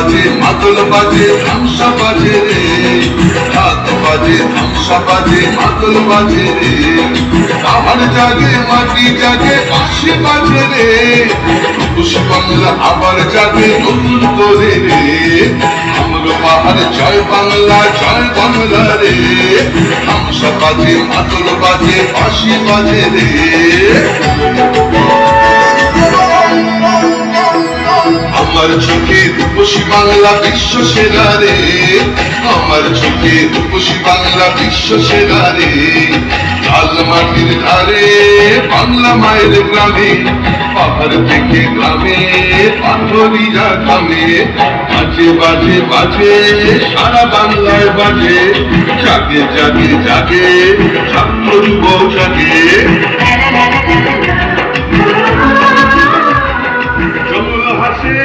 বাজে মাদল বাজে ধামসা বাজে রে, ঢাক বাজে ধামসা বাজে মাদল বাজে রে, পাহাড় জাগে মাটি জাগে বাঁশি বাজে রে, রূপসী বাংলা আবার জাগে নতুন করে রে, আমরো পাহাড় জয় বাংলা রে, ধামসা বাজে মাদল বাজে বাঁশি বাজে রে। আমার চোখে রূপসী বাংলা বিশ্ব সেরা রে, আমার চোখে রূপসী বাংলা বিশ্ব সেরা রে, লাল মাটির ধারে বাংলা মায়ের গ্রামে, পাহাড় থেকে গ্রামে পাথরিয়া গ্রামে, বাজে বাজে বাজে সারা বাংলায় বাজে, জাগে জাগে জাগে ছাত্র যুব জাগে। হাসে